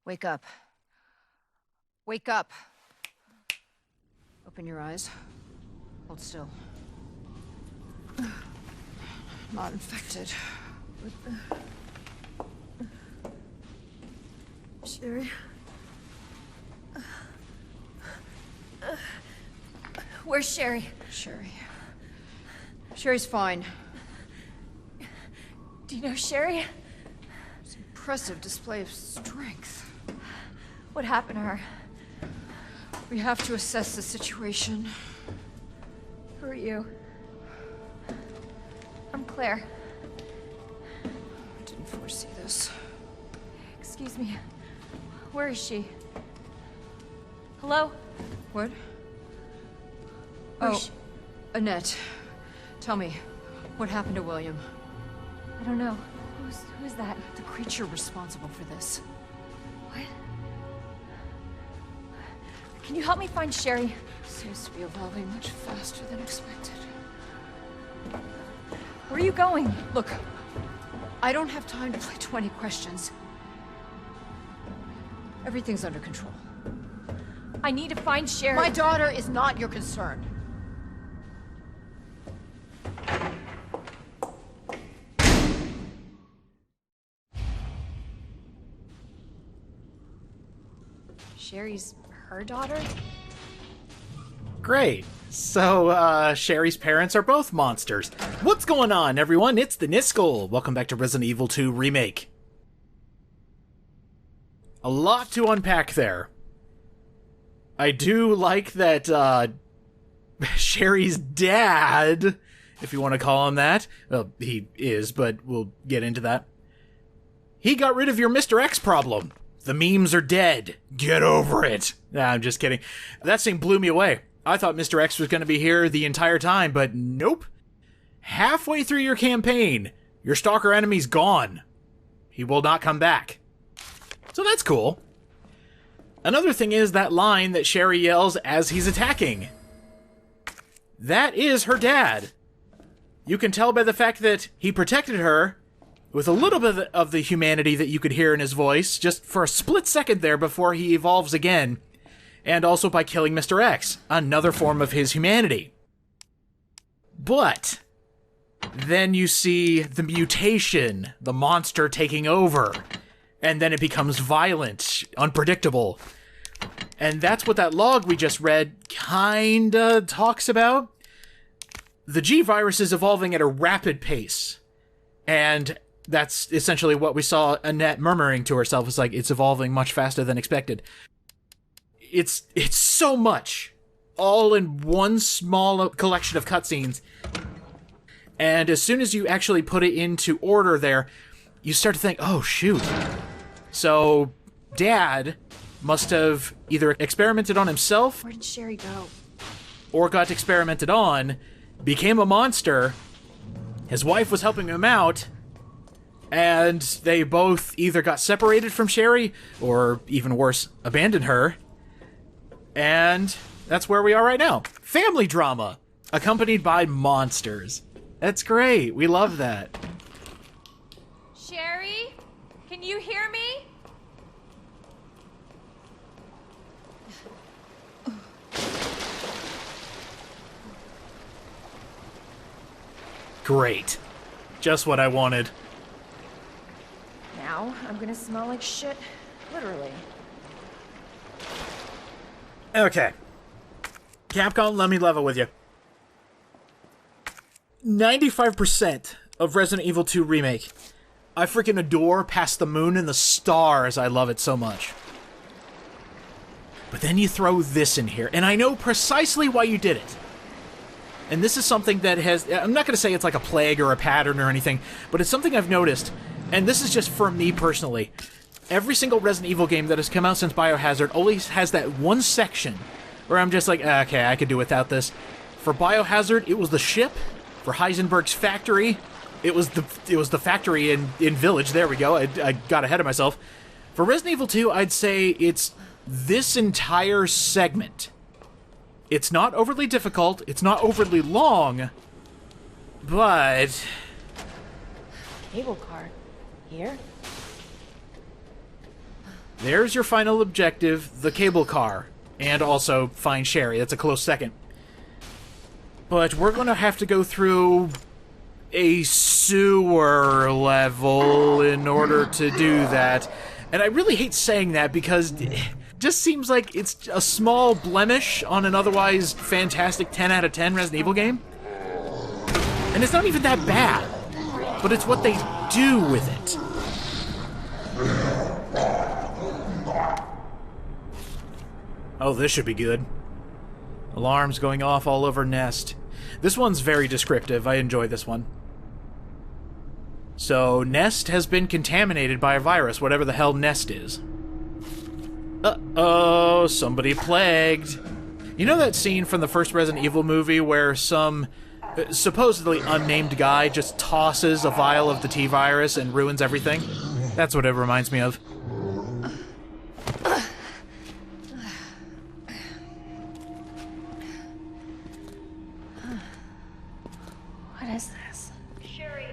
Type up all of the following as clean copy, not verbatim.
Wake up. Wake up. Open your eyes. Hold still. Not infected. Sherry? Where's Sherry? Sherry's fine. Do you know Sherry? It's an impressive display of strength. What happened to her? We have to assess the situation. Who are you? I'm Claire. I didn't foresee this. Excuse me. Where is she? Hello? What? Where's she? Annette. Tell me, what happened to William? I don't know. Who's that? The creature responsible for this. What? Can you help me find Sherry? Seems to be evolving much faster than expected. Where are you going? Look, I don't have time to play 20 questions. Everything's under control. I need to find Sherry. My daughter is not your concern. Sherry's her daughter? Great. So, Sherry's parents are both monsters. What's going on, everyone? It's the Niskel. Welcome back to Resident Evil 2 Remake. A lot to unpack there. I do like that, Sherry's dad, if you want to call him that. Well, he is, but we'll get into that. He got rid of your Mr.X problem. The memes are dead. Get over it. Nah, I'm just kidding. That scene blew me away. I thought Mr. X was going to be here the entire time, but nope. Halfway through your campaign, your stalker enemy's gone. He will not come back. So that's cool. Another thing is that line that Sherry yells as he's attacking. That is her dad. You can tell by the fact that he protected her with a little bit of the humanity that you could hear in his voice, just for a split second there before he evolves again, and also by killing Mr. X, another form of his humanity. But then you see the mutation, the monster taking over, and then it becomes violent, unpredictable. And that's what that log we just read kinda talks about. The G-virus is evolving at a rapid pace, and that's essentially what we saw Annette murmuring to herself. It's like, it's evolving much faster than expected. It's so much, all in one small collection of cutscenes. And as soon as you actually put it into order there, you start to think, oh, shoot. So, Dad must have either experimented on himself... Where did Sherry go? ...or got experimented on, became a monster, his wife was helping him out, and they both either got separated from Sherry, or even worse, abandoned her. And that's where we are right now. Family drama, accompanied by monsters. That's great. We love that. Sherry? Can you hear me? Great. Just what I wanted. Now I'm gonna smell like shit. Literally. Okay. Capcom, let me level with you. 95% of Resident Evil 2 Remake. I freaking adore Past the Moon and the Stars. I love it so much. But then you throw this in here, and I know precisely why you did it. And this is something that has... I'm not going to say it's like a plague or a pattern or anything, but it's something I've noticed, and this is just for me personally. Every single Resident Evil game that has come out since Biohazard always has that one section where I'm just like, okay, I could do without this. For Biohazard, it was the ship. For Heisenberg's factory, it was the factory in Village. There we go. I got ahead of myself. For Resident Evil 2, I'd say it's this entire segment. It's not overly difficult, it's not overly long, but... Cable car. Here? There's your final objective, the cable car. And also find Sherry. That's a close second. But we're going to have to go through a sewer level in order to do that. And I really hate saying that because it just seems like it's a small blemish on an otherwise fantastic 10 out of 10 Resident Evil game. And it's not even that bad. But it's what they do with it. Oh, this should be good. Alarms going off all over Nest. This one's very descriptive. I enjoy this one. So, Nest has been contaminated by a virus, whatever the hell Nest is. Uh-oh, somebody plagued. You know that scene from the first Resident Evil movie where some supposedly unnamed guy just tosses a vial of the T-virus and ruins everything? That's what it reminds me of. What is this? Sherry,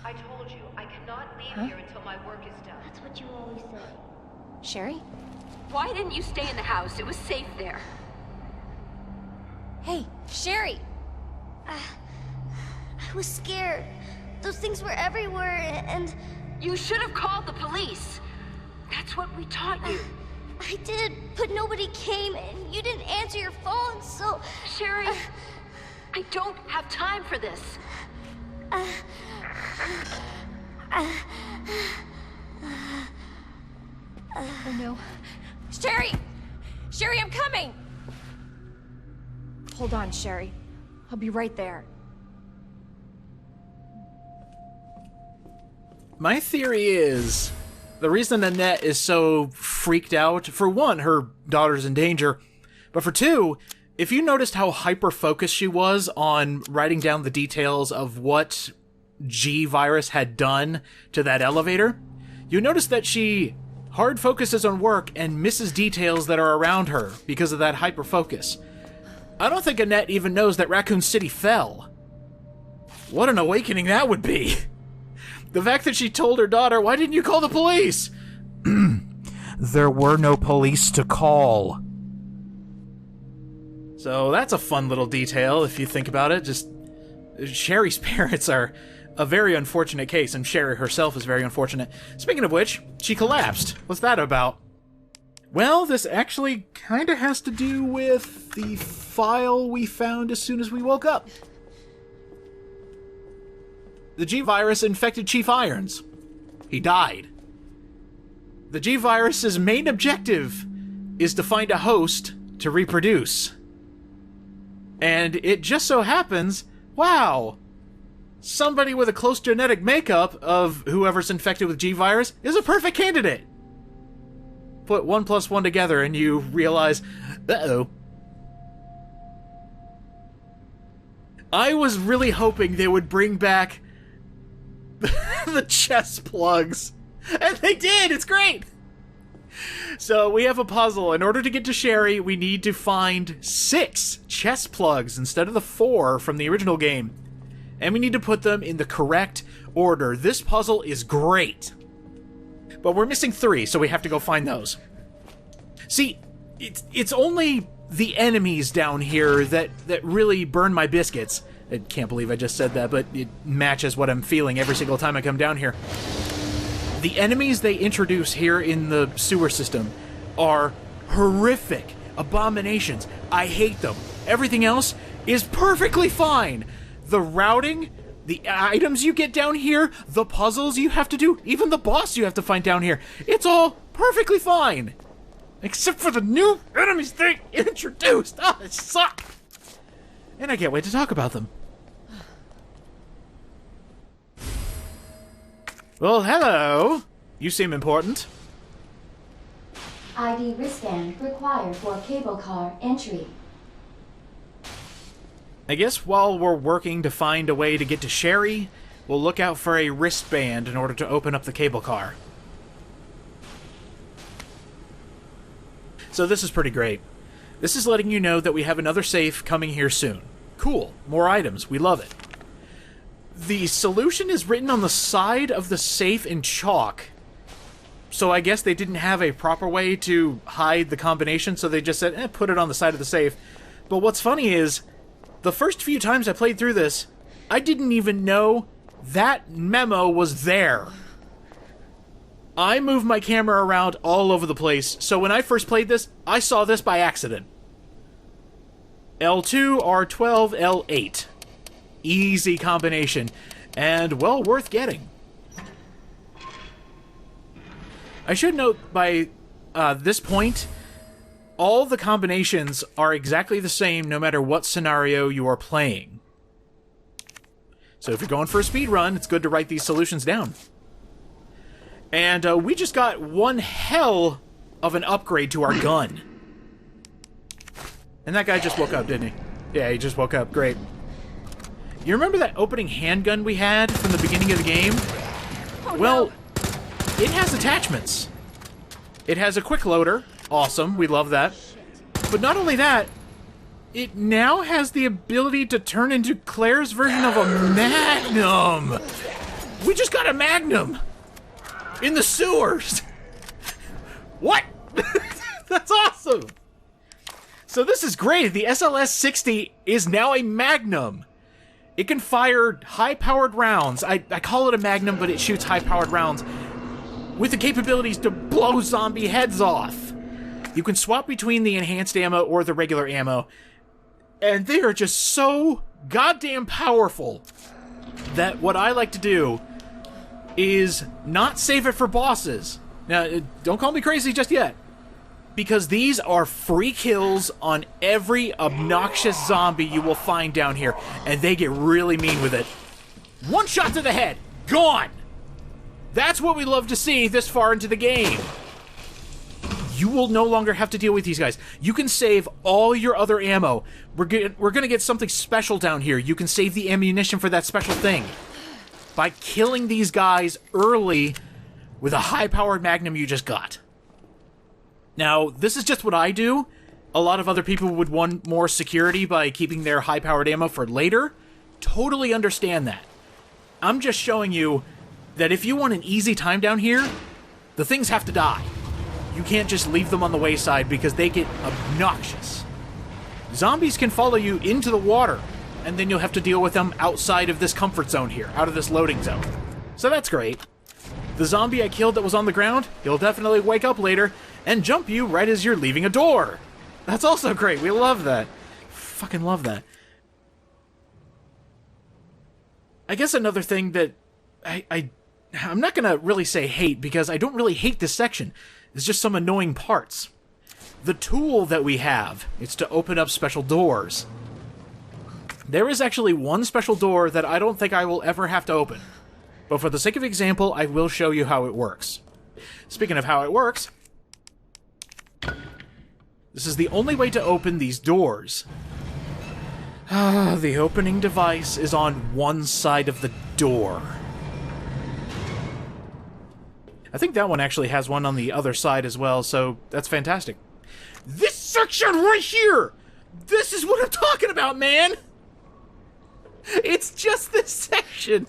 I told you, I cannot leave here until my work is done. That's what you always say. Sherry? Why didn't you stay in the house? It was safe there. Hey, Sherry! I was scared. Those things were everywhere, and You should have called the police. That's what we taught you. I did, but nobody came, and you didn't answer your phone, so... Sherry, I don't have time for this. Oh no. Sherry! Sherry, I'm coming! Hold on, Sherry. I'll be right there. My theory is, the reason Annette is so freaked out, for one, her daughter's in danger, but for two, if you noticed how hyper-focused she was on writing down the details of what G-virus had done to that elevator, you notice that she hard focuses on work and misses details that are around her because of that hyper-focus. I don't think Annette even knows that Raccoon City fell. What an awakening that would be! The fact that she told her daughter, "Why didn't you call the police?" There were no police to call. So that's a fun little detail if you think about it. Just Sherry's parents are a very unfortunate case, and Sherry herself is very unfortunate. Speaking of which, she collapsed. What's that about? Well, this actually kind of has to do with the file we found as soon as we woke up. The G-virus infected Chief Irons. He died. The G-virus's main objective is to find a host to reproduce. And it just so happens, wow, somebody with a close genetic makeup of whoever's infected with G-virus is a perfect candidate. Put 1 plus 1 together and you realize, uh-oh. I was really hoping they would bring back the chest plugs. And they did! It's great! So we have a puzzle. In order to get to Sherry, we need to find 6 chest plugs instead of the 4 from the original game. And we need to put them in the correct order. This puzzle is great. But we're missing 3, so we have to go find those. See, it's only the enemies down here that really burn my biscuits. I can't believe I just said that, but it matches what I'm feeling every single time I come down here. The enemies they introduce here in the sewer system are horrific abominations. I hate them. Everything else is perfectly fine. The routing, the items you get down here, the puzzles you have to do, even the boss you have to find down here, it's all perfectly fine. Except for the new enemies they introduced. Oh, they suck. And I can't wait to talk about them. Well, hello. You seem important. ID wristband required for cable car entry. I guess while we're working to find a way to get to Sherry, we'll look out for a wristband in order to open up the cable car. So this is pretty great. This is letting you know that we have another safe coming here soon. Cool. More items. We love it. The solution is written on the side of the safe in chalk. So I guess they didn't have a proper way to hide the combination, so they just said, put it on the side of the safe. But what's funny is, the first few times I played through this, I didn't even know that memo was there. I moved my camera around all over the place, so when I first played this, I saw this by accident. L2, R12, L8. Easy combination, and well worth getting. I should note by this point, all the combinations are exactly the same no matter what scenario you are playing. So if you're going for a speed run, it's good to write these solutions down. And we just got one hell of an upgrade to our gun. And that guy just woke up, didn't he? Yeah, he just woke up. Great. You remember that opening handgun we had from the beginning of the game? Oh, well, no. It has attachments. It has a quick loader. Awesome, we love that. But not only that, it now has the ability to turn into Claire's version of a Magnum. We just got a Magnum in the sewers. What? That's awesome. So this is great. The SLS-60 is now a Magnum. It can fire high-powered rounds. I call it a Magnum, but it shoots high-powered rounds with the capabilities to blow zombie heads off. You can swap between the enhanced ammo or the regular ammo, and they are just so goddamn powerful that what I like to do is not save it for bosses. Now, don't call me crazy just yet, because these are free kills on every obnoxious zombie you will find down here, and they get really mean with it. One shot to the head, gone! That's what we love to see this far into the game. You will no longer have to deal with these guys. You can save all your other ammo. We're gonna get something special down here. You can save the ammunition for that special thing by killing these guys early with a high-powered Magnum you just got. Now, this is just what I do. A lot of other people would want more security by keeping their high-powered ammo for later. Totally understand that. I'm just showing you that if you want an easy time down here, the things have to die. You can't just leave them on the wayside because they get obnoxious. Zombies can follow you into the water, and then you'll have to deal with them outside of this comfort zone here, out of this loading zone. So that's great. The zombie I killed that was on the ground, he'll definitely wake up later and jump you right as you're leaving a door. That's also great. We love that. Fucking love that. I guess another thing that I'm not gonna really say hate, because I don't really hate this section. There's just some annoying parts. The tool that we have is to open up special doors. There is actually one special door that I don't think I will ever have to open. But for the sake of example, I will show you how it works. Speaking of how it works, this is the only way to open these doors. The opening device is on one side of the door. I think that one actually has one on the other side as well, so that's fantastic. This section right here! This is what I'm talking about, man! It's just this section!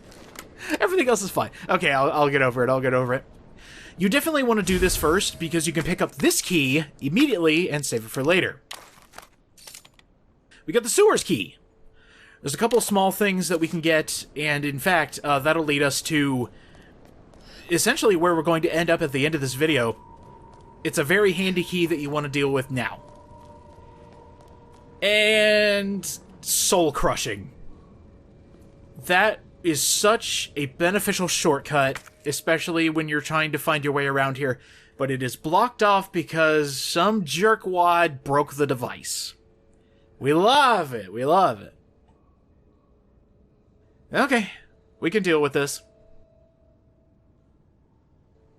Everything else is fine. Okay, I'll get over it, I'll get over it. You definitely want to do this first, because you can pick up this key immediately and save it for later. We got the sewers key. There's a couple small things that we can get, and in fact, that'll lead us to essentially where we're going to end up at the end of this video. It's a very handy key that you want to deal with now. And soul crushing. That is such a beneficial shortcut, especially when you're trying to find your way around here, but it is blocked off because some jerkwad broke the device. We love it, we love it. Okay, we can deal with this.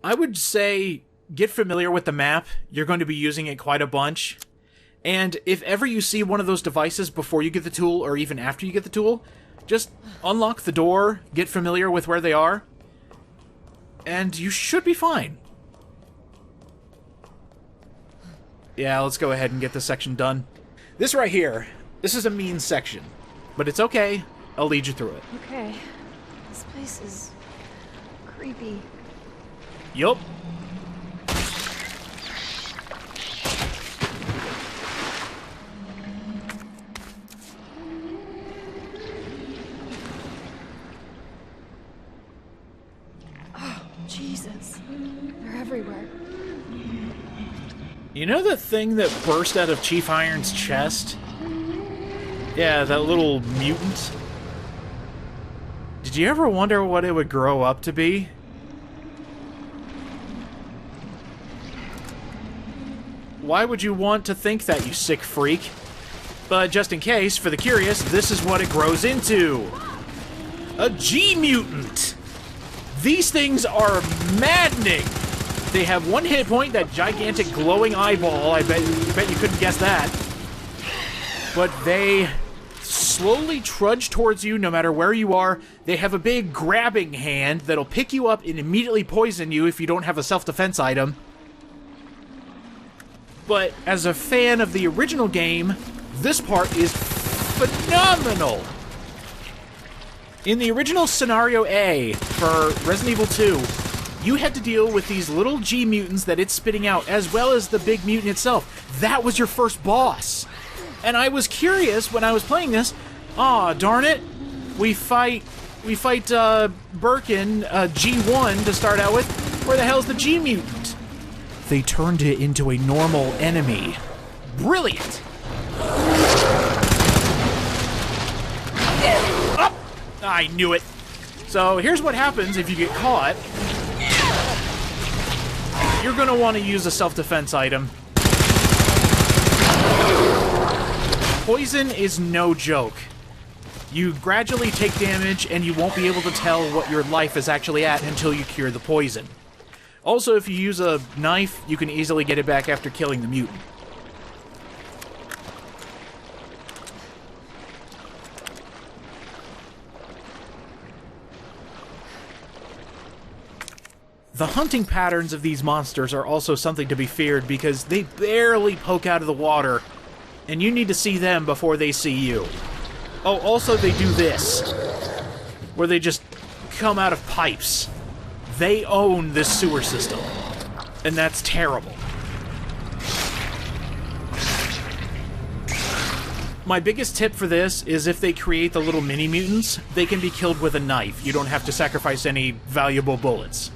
I would say get familiar with the map. You're going to be using it quite a bunch. And if ever you see one of those devices before you get the tool, or even after you get the tool, just unlock the door, get familiar with where they are, and you should be fine. Yeah, let's go ahead and get this section done. This right here, this is a mean section, but it's okay. I'll lead you through it. Okay. This place is creepy. Yup. everywhere. You know the thing that burst out of Chief Iron's chest? Yeah, that little mutant. Did you ever wonder what it would grow up to be? Why would you want to think that, you sick freak? But just in case, for the curious, this is what it grows into. A G-mutant! These things are maddening! They have one hit point, that gigantic glowing eyeball. I bet you couldn't guess that. But they slowly trudge towards you no matter where you are. They have a big grabbing hand that'll pick you up and immediately poison you if you don't have a self-defense item. But as a fan of the original game, this part is phenomenal! In the original Scenario A for Resident Evil 2, you had to deal with these little G-mutants that it's spitting out, as well as the big mutant itself. That was your first boss. And I was curious when I was playing this, aw, darn it, we fight Birkin, G1 to start out with. Where the hell's the G-mutant? They turned it into a normal enemy. Brilliant! Oh, I knew it. So here's what happens if you get caught. You're gonna want to use a self-defense item. Poison is no joke. You gradually take damage and you won't be able to tell what your life is actually at until you cure the poison. Also, if you use a knife, you can easily get it back after killing the mutant. The hunting patterns of these monsters are also something to be feared because they barely poke out of the water, and you need to see them before they see you. Oh, also they do this, where they just come out of pipes. They own this sewer system, and that's terrible. My biggest tip for this is if they create the little mini-mutants, they can be killed with a knife. You don't have to sacrifice any valuable bullets.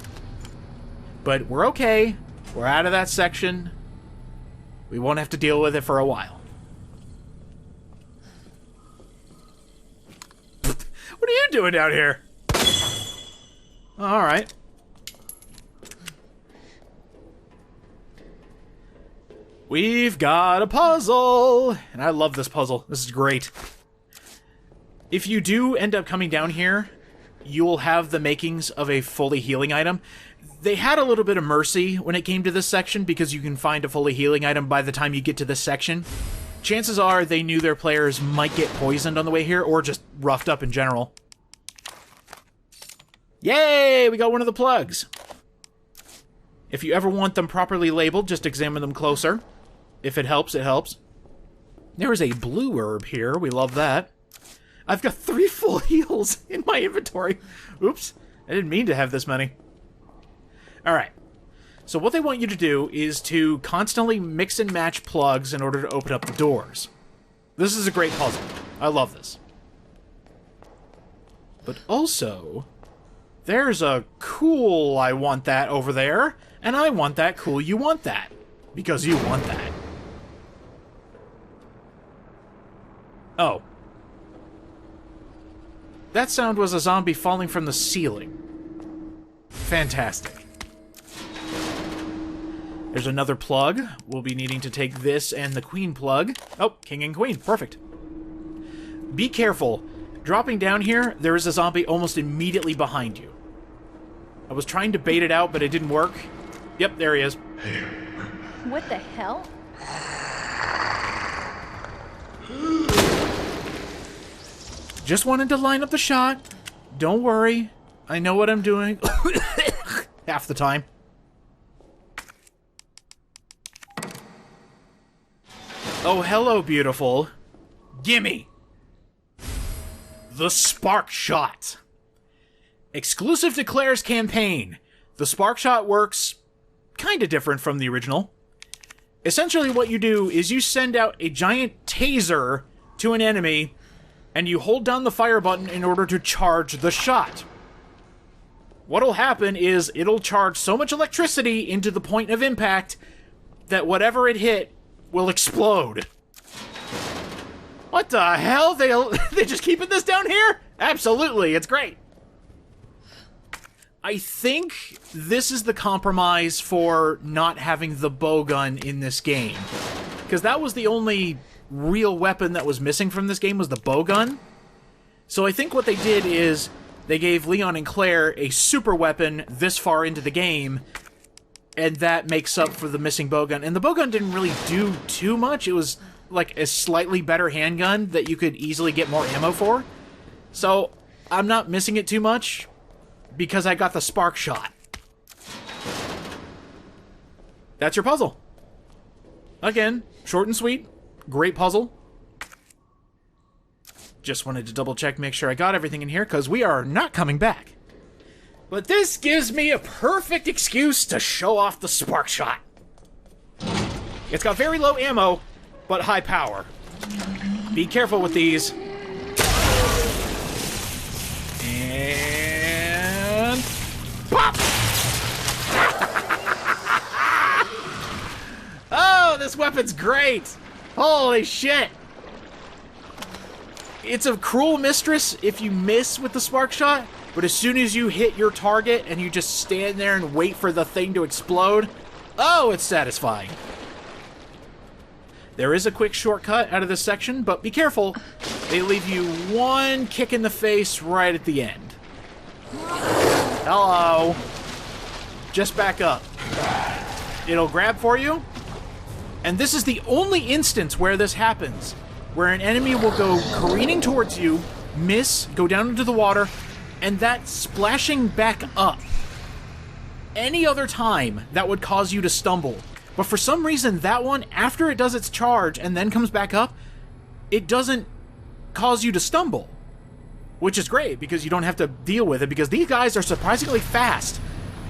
But we're okay. We're out of that section. We won't have to deal with it for a while. What are you doing down here? Alright. We've got a puzzle! And I love this puzzle. This is great. If you do end up coming down here, you'll have the makings of a fully healing item. They had a little bit of mercy when it came to this section because you can find a fully healing item by the time you get to this section. Chances are they knew their players might get poisoned on the way here or just roughed up in general. Yay! We got one of the plugs. If you ever want them properly labeled, just examine them closer. If it helps, it helps. There is a blue herb here. We love that. I've got 3 full heals in my inventory. Oops. I didn't mean to have this many. Alright. So what they want you to do is to constantly mix and match plugs in order to open up the doors. This is a great puzzle. I love this. But also, there's a cool I want that over there, and I want that cool you want that. Because you want that. Oh. That sound was a zombie falling from the ceiling. Fantastic. There's another plug. We'll be needing to take this and the queen plug. Oh, king and queen. Perfect. Be careful. Dropping down here, there is a zombie almost immediately behind you. I was trying to bait it out, but it didn't work. Yep, there he is. What the hell? Just wanted to line up the shot. Don't worry. I know what I'm doing. Half the time. Oh, hello, beautiful. Gimme! The Spark Shot. Exclusive to Claire's campaign. The Spark Shot works kinda different from the original. Essentially what you do is you send out a giant taser to an enemy, and you hold down the fire button in order to charge the shot. what'll happen is it'll charge so much electricity into the point of impact that whatever it hit will explode. What the hell? They just keeping this down here? Absolutely, it's great. I think this is the compromise for not having the bow gun in this game. Because that was the only real weapon that was missing from this game was the bow gun. So I think what they did is they gave Leon and Claire a super weapon this far into the game, and that makes up for the missing bow gun. And the bow gun didn't really do too much. It was like a slightly better handgun that you could easily get more ammo for. So I'm not missing it too much because I got the spark shot. That's your puzzle. Again, short and sweet. Great puzzle. Just wanted to double check, make sure I got everything in here, because we are not coming back. But this gives me a perfect excuse to show off the spark shot. It's got very low ammo, but high power. Be careful with these. And... pop! Oh, this weapon's great! Holy shit! It's a cruel mistress if you miss with the spark shot, but as soon as you hit your target and you just stand there and wait for the thing to explode, oh, it's satisfying. There is a quick shortcut out of this section, but be careful. They leave you one kick in the face right at the end. Hello. Just back up. It'll grab for you. And this is the only instance where this happens, where an enemy will go careening towards you, miss, go down into the water, and that splashing back up. Any other time, that would cause you to stumble. But for some reason, that one, after it does its charge and then comes back up, it doesn't cause you to stumble. Which is great, because you don't have to deal with it, because these guys are surprisingly fast.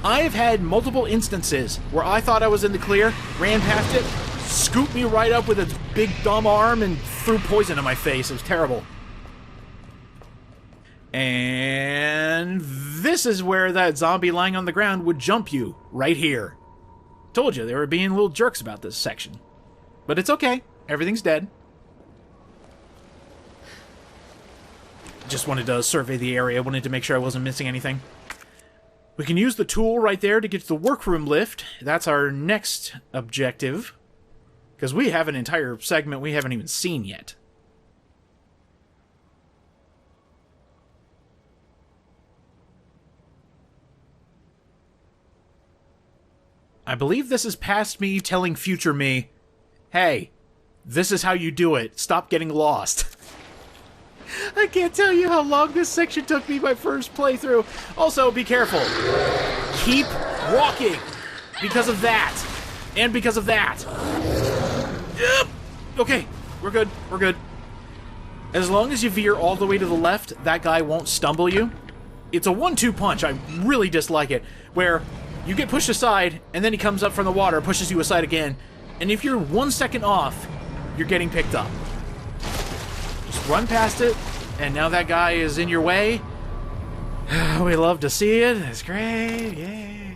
I've had multiple instances where I thought I was in the clear, ran past it, scooped me right up with its big dumb arm, and threw poison in my face. It was terrible. And this is where that zombie lying on the ground would jump you, right here. Told you, they were being little jerks about this section. But it's okay. Everything's dead. Just wanted to survey the area. Wanted to make sure I wasn't missing anything. We can use the tool right there to get to the workroom lift. That's our next objective. Because we have an entire segment we haven't even seen yet. I believe this is past me telling future me, hey, this is how you do it. Stop getting lost. I can't tell you how long this section took me my first playthrough. Also, be careful. Keep walking. Because of that. And because of that. Okay, we're good. We're good. As long as you veer all the way to the left, that guy won't stumble you. It's a 1-2 punch. I really dislike it. Where you get pushed aside, and then he comes up from the water, pushes you aside again, and if you're 1 second off, you're getting picked up. Just run past it, and now that guy is in your way. We love to see it. It's great. Yay.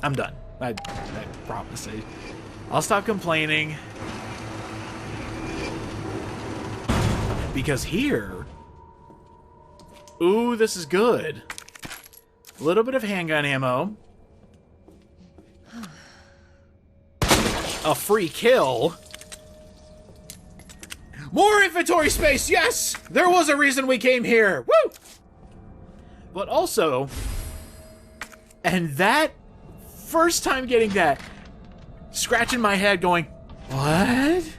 I'm done. I promise. I'll stop complaining. Because here... ooh, this is good. A little bit of handgun ammo. A free kill. More inventory space, yes! There was a reason we came here. Woo! But also, and that first time getting that, scratching my head going, what?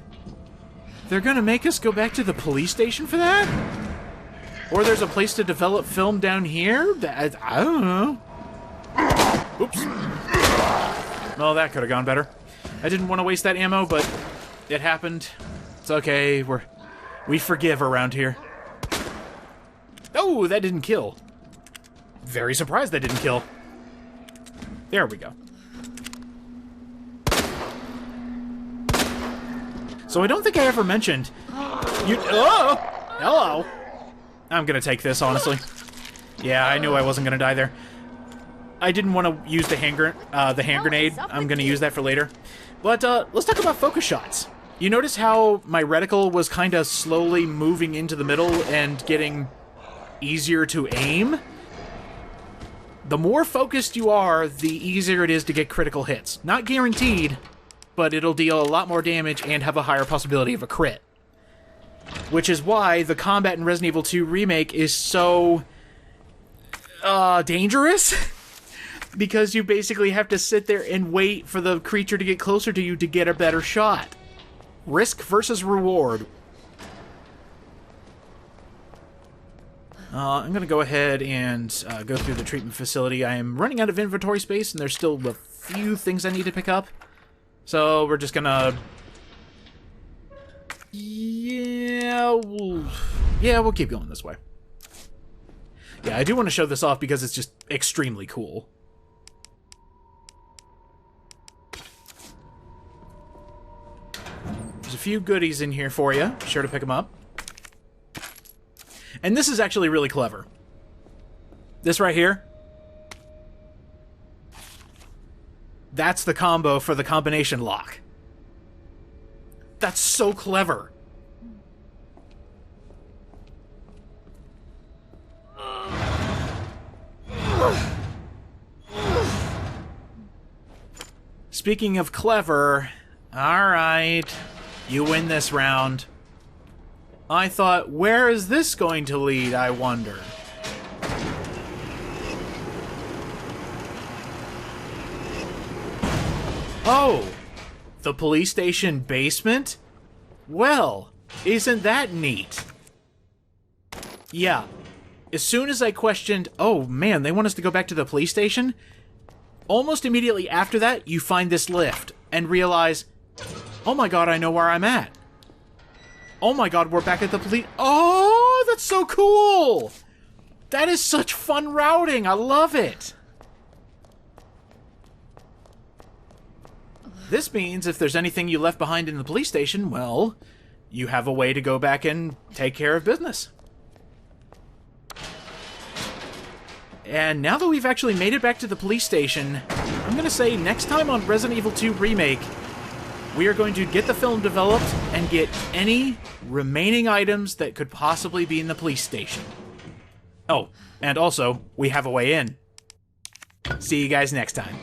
They're gonna make us go back to the police station for that? Or there's a place to develop film down here? I don't know. Oops. Well, that could have gone better. I didn't want to waste that ammo, but it happened. It's okay. We forgive around here. Oh, that didn't kill. Very surprised that didn't kill. There we go. So I don't think I ever mentioned... you... oh! Hello! I'm gonna take this, honestly. Yeah, I knew I wasn't gonna die there. I didn't want to use the hand grenade. I'm gonna use that for later. But let's talk about focus shots. You notice how my reticle was kind of slowly moving into the middle and getting easier to aim? The more focused you are, the easier it is to get critical hits. Not guaranteed, but it'll deal a lot more damage and have a higher possibility of a crit. Which is why the combat in Resident Evil 2 Remake is so dangerous. Because you basically have to sit there and wait for the creature to get closer to you to get a better shot. Risk versus reward. I'm going to go ahead and go through the treatment facility. I am running out of inventory space, and there's still a few things I need to pick up. So we're just going to... Yeah, we'll keep going this way. Yeah, I do want to show this off because it's just extremely cool. There's a few goodies in here for you. Be sure to pick them up. And this is actually really clever. This right here. That's the combo for the combination lock. That's so clever. Speaking of clever, alright, you win this round. I thought, where is this going to lead, I wonder? Oh, the police station basement? Well, isn't that neat? Yeah, as soon as I questioned, oh man, they want us to go back to the police station? Almost immediately after that, you find this lift and realize, oh my god, I know where I'm at. Oh my god, we're back at the police... Oh, that's so cool! That is such fun routing, I love it! This means if there's anything you left behind in the police station, well, you have a way to go back and take care of business. And now that we've actually made it back to the police station, I'm going to say next time on Resident Evil 2 Remake, we are going to get the film developed and get any remaining items that could possibly be in the police station. Oh, and also, we have a way in. See you guys next time.